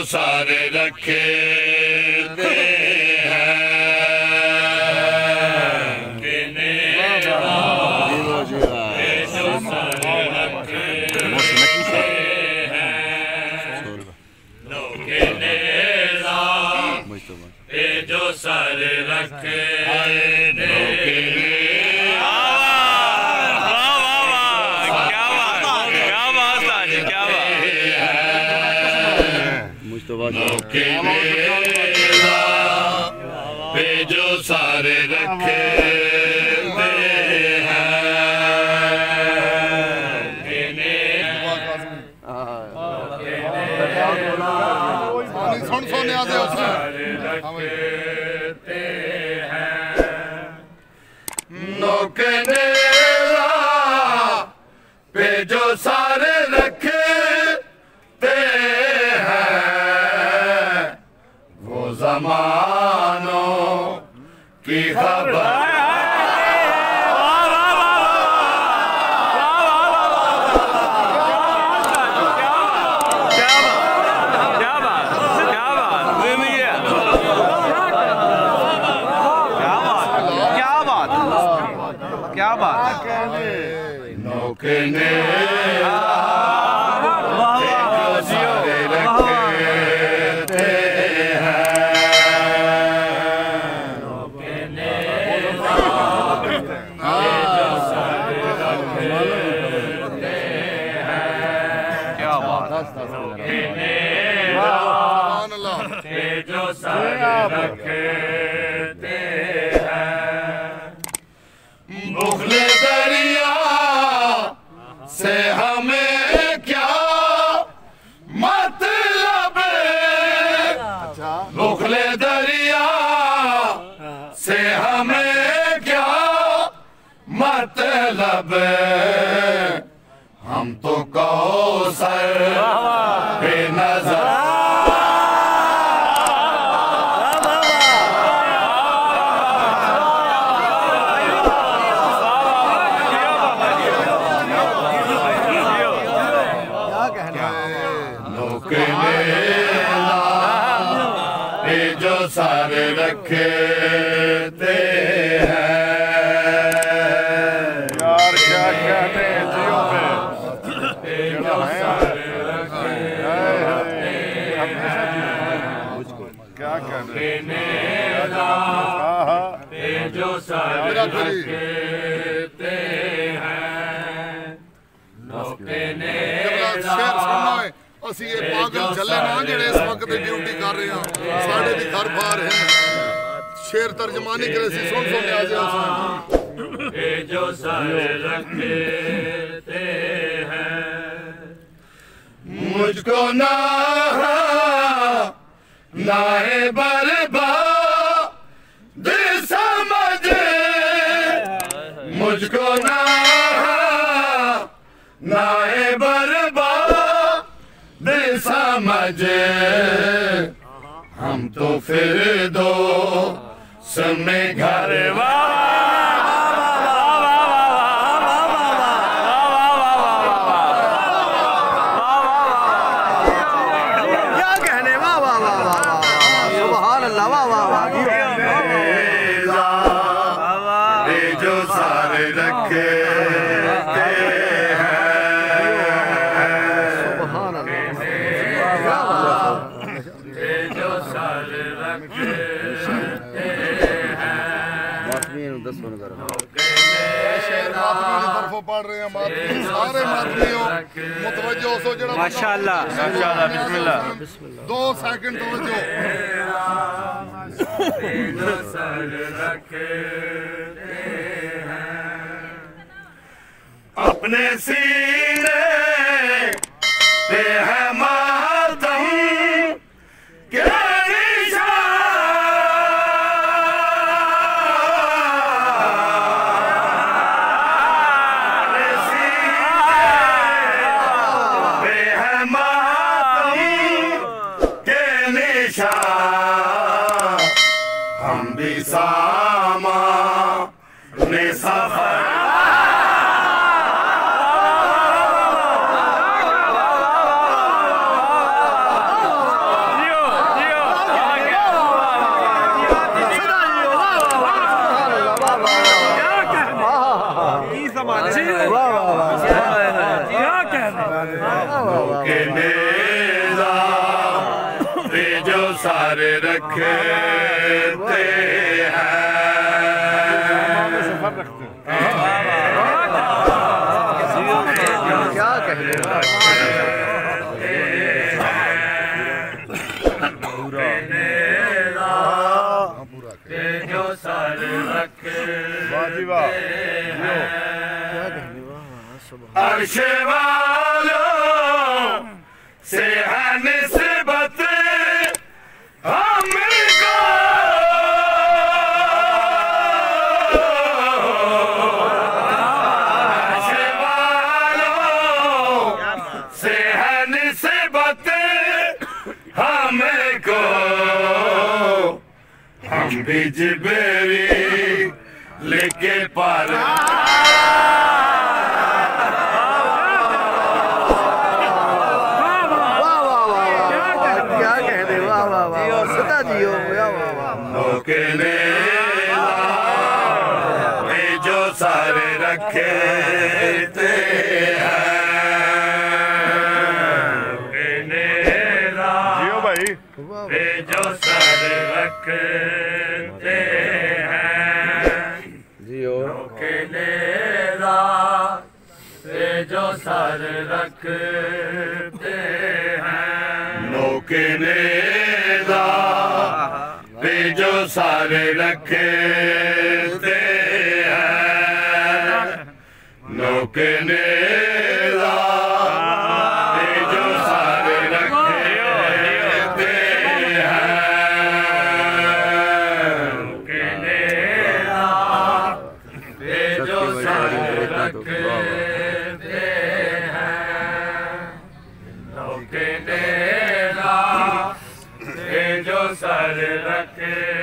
सारे रखे जो सारे रखे जो सारे रखे सुन सुन नौकने पे जो सारे रखते हैं वो ज़मानों की खबर नौकने सारे रखते हैं क्या बात जो सारे रखते हैं बुखले दरिया से हमें क्या मतलब बुखले दरिया से हमें क्या मतलब हम तो कौसर पे नजर जो सारे रखते हैं यार क्या कहते हैं जियो पे जो सारे रखते क्या कहते हैं जो सारे रखते हैं नौकने ਅਸੀਂ ਇਹ ਪਾਗਲ ਚੱਲੇ ਨਾ ਜਿਹੜੇ ਇਸ ਵਕਤ ਡਿਊਟੀ ਕਰ ਰਹੇ ਹਾਂ ਸਾਡੇ ਵੀ ਘਰ ਬਾਹਰ ਹੈ ਸ਼ੇਰ ਤਰਜਮਾਨੀ ਕਰੇ ਸੀ ਸੁਣ ਸੁਣ ਆ ਜਾ ਇਹ ਜੋ ਸਾਰੇ रखते हैं मुझको ना है बर्बाद समझ मुझको ना है बर्बाद समझे हम तो फिर दो समय घर क्या कहने वाह वाह वाह वाह सुभान अल्लाह वाह वाह वाह जो सारे रखे पढ़ रहे हैं मातमी सारे मातमियों मुतवज्जो हो जरा माशाअल्लाह माशाअल्लाह बिस्मिल्लाह 2 सेकंड तवज्जो अपने सीने पे है मातम के शाह हम भी सामा ने सफर जो सारे रखे हैं क्या कहने जो सारे रखे अर्श वालों से है निस्बत हमको अर्श वालों से है निस्बत हमको हम भी जिबरी लेके पर जो सारे रखे जियो भाई जो सारे रखते हैं जियो जो सारे रखते हैं नौके नेदा जो सारे रखते हैं नौके नेदा जो सारे रखते हैं नौके नेदा जो सारे रखते हैं नौके नेदा जो सर रखे